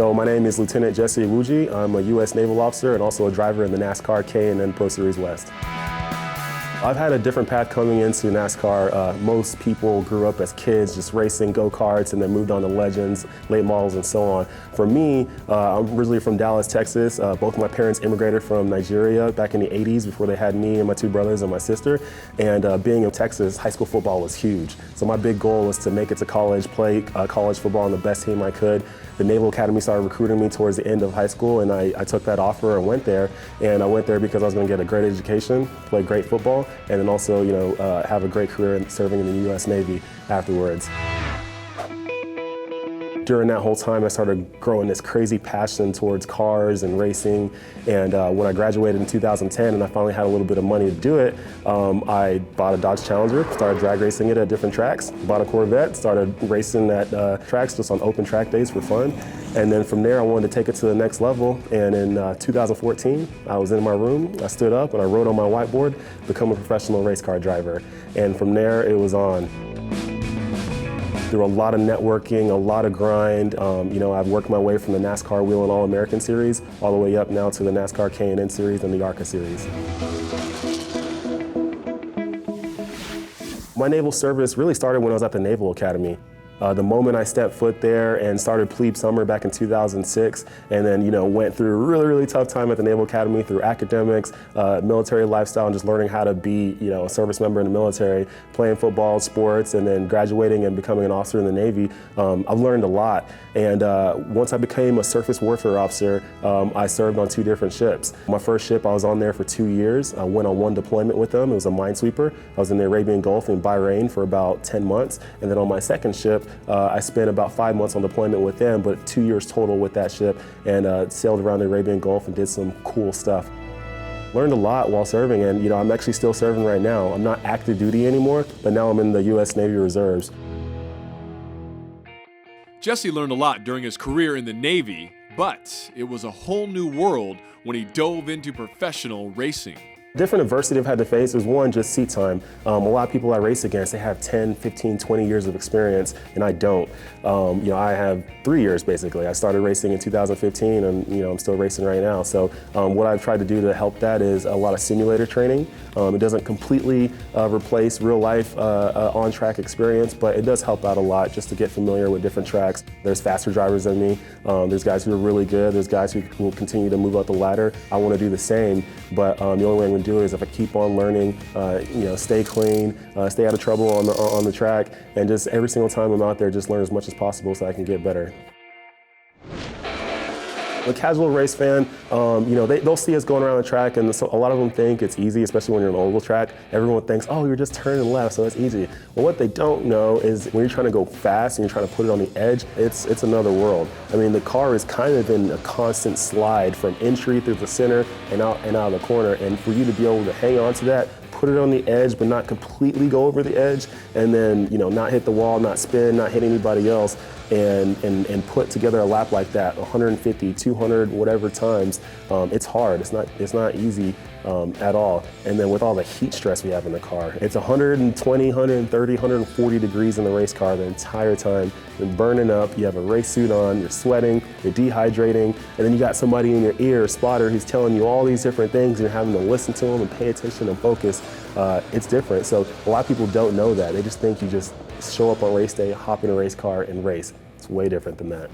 So my name is Lieutenant Jesse Iwuji. I'm a U.S. Naval officer and also a driver in the NASCAR K&N Pro Series West. I've had a different path coming into NASCAR. Most people grew up as kids just racing go-karts and then moved on to legends, late models, and so on. For me, I'm originally from Dallas, Texas. Both my parents immigrated from Nigeria back in the 80s before they had me and my two brothers and my sister. And being in Texas, high school football was huge. So my big goal was to make it to college, play college football on the best team I could. The Naval Academy started recruiting me towards the end of high school, and I took that offer and went there. And I went there because I was going to get a great education, play great football, and then also, have a great career in serving in the U.S. Navy afterwards. During that whole time, I started growing this crazy passion towards cars and racing. And when I graduated in 2010 and I finally had a little bit of money to do it, I bought a Dodge Challenger, started drag racing it at different tracks, bought a Corvette, started racing at tracks just on open track days for fun. And then from there, I wanted to take it to the next level. And in 2014, I was in my room, I stood up and I wrote on my whiteboard, become a professional race car driver. And from there, it was on. Through a lot of networking, a lot of grind. I've worked my way from the NASCAR Wheel and All-American Series all the way up now to the NASCAR K&N Series and the ARCA Series. My naval service really started when I was at the Naval Academy. The moment I stepped foot there and started plebe summer back in 2006, and then went through a really, really tough time at the Naval Academy through academics, military lifestyle, and just learning how to be a service member in the military, playing football, sports, and then graduating and becoming an officer in the Navy. I've learned a lot. And once I became a surface warfare officer, I served on 2 different ships. My first ship, I was on there for 2 years. I went on 1 deployment with them. It was a minesweeper. I was in the Arabian Gulf in Bahrain for about 10 months. And then on my second ship, I spent about 5 months on deployment with them, but 2 years total with that ship, and sailed around the Arabian Gulf and did some cool stuff. Learned a lot while serving, and I'm actually still serving right now. I'm not active duty anymore, but now I'm in the U.S. Navy Reserves. Jesse learned a lot during his career in the Navy, but it was a whole new world when he dove into professional racing. Different adversity I've had to face is one, just seat time. A lot of people I race against, they have 10, 15, 20 years of experience, and I don't. I have 3 years basically. I started racing in 2015, and I'm still racing right now. So what I've tried to do to help that is a lot of simulator training. It doesn't completely replace real life on-track experience, but it does help out a lot just to get familiar with different tracks. There's faster drivers than me. There's guys who are really good. There's guys who will continue to move up the ladder. I want to do the same, but the only way I'm going to do it is if I keep on learning, stay clean, stay out of trouble on the track, and just every single time I'm out there, just learn as much as possible so I can get better. A casual race fan, they'll see us going around the track, and so a lot of them think it's easy, especially when you're on an oval track. Everyone thinks, oh, you're just turning left, so it's easy. Well, what they don't know is when you're trying to go fast and you're trying to put it on the edge, it's another world. I mean, the car is kind of in a constant slide from entry through the center and out of the corner, and for you to be able to hang on to that, put it on the edge, but not completely go over the edge, and then not hit the wall, not spin, not hit anybody else, and put together a lap like that 150, 200, whatever times. It's hard. It's not easy at all. And then with all the heat stress we have in the car, it's 120, 130, 140 degrees in the race car the entire time. You're burning up. You have a race suit on. You're sweating. You're dehydrating, and then you got somebody in your ear, a spotter, who's telling you all these different things. And you're having to listen to them and pay attention and focus. It's different. So a lot of people don't know that. They just think you just show up on race day, hop in a race car, and race. It's way different than that.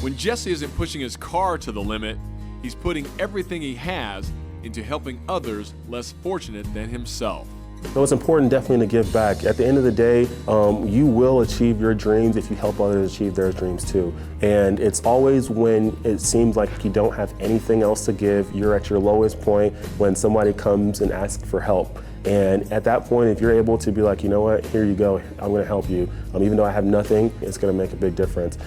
When Jesse isn't pushing his car to the limit, he's putting everything he has into helping others less fortunate than himself. So it's important definitely to give back. At the end of the day, you will achieve your dreams if you help others achieve their dreams too. And it's always when it seems like you don't have anything else to give, you're at your lowest point when somebody comes and asks for help. And at that point, if you're able to be like, you know what, here you go, I'm gonna help you. Even though I have nothing, it's gonna make a big difference.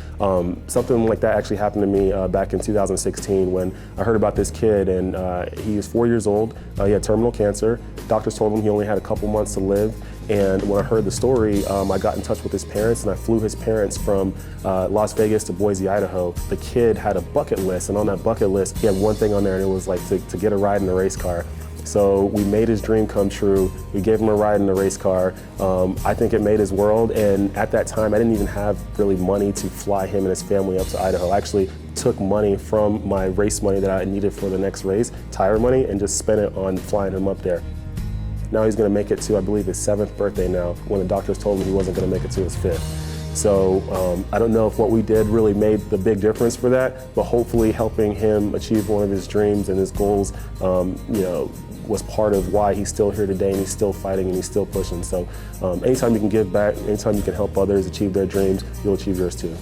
Something like that actually happened to me back in 2016 when I heard about this kid, and he was 4 years old, he had terminal cancer. Doctors told him he only had a couple months to live. And when I heard the story, I got in touch with his parents, and I flew his parents from Las Vegas to Boise, Idaho. The kid had a bucket list, and on that bucket list, he had one thing on there, and it was like to get a ride in a race car. So we made his dream come true. We gave him a ride in the race car. I think it made his world, and at that time I didn't even have really money to fly him and his family up to Idaho. I actually took money from my race money that I needed for the next race, tire money, and just spent it on flying him up there. Now he's gonna make it to, I believe, his 7th birthday now, when the doctors told him he wasn't gonna make it to his 5th. So I don't know if what we did really made the big difference for that, but hopefully helping him achieve one of his dreams and his goals, was part of why he's still here today, and he's still fighting and he's still pushing. So anytime you can give back, anytime you can help others achieve their dreams, you'll achieve yours too.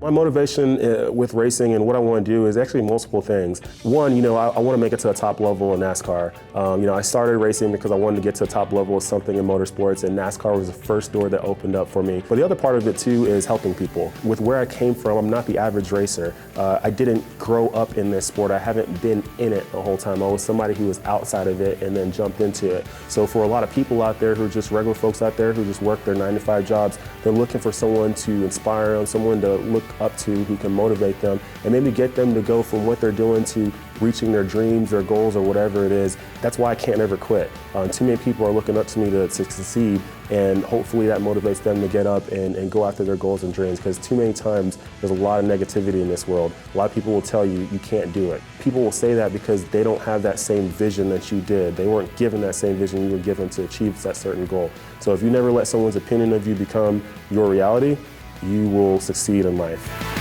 My motivation with racing and what I want to do is actually multiple things. One, I want to make it to the top level in NASCAR. I started racing because I wanted to get to the top level of something in motorsports, and NASCAR was the first door that opened up for me. But the other part of it too is helping people. With where I came from, I'm not the average racer. I didn't grow up in this sport. I haven't been in it the whole time. I was somebody who was outside of it and then jumped into it. So for a lot of people out there who are just regular folks out there who just work their 9-to-5 jobs, they're looking for someone to inspire them, someone to look up to, who can motivate them and maybe get them to go from what they're doing to reaching their dreams or goals or whatever it is. That's why I can't ever quit. Too many people are looking up to me to succeed, and hopefully that motivates them to get up and go after their goals and dreams, because too many times there's a lot of negativity in this world. A lot of people will tell you you can't do it. People will say that because they don't have that same vision that you did. They weren't given that same vision you were given to achieve that certain goal. So if you never let someone's opinion of you become your reality, you will succeed in life.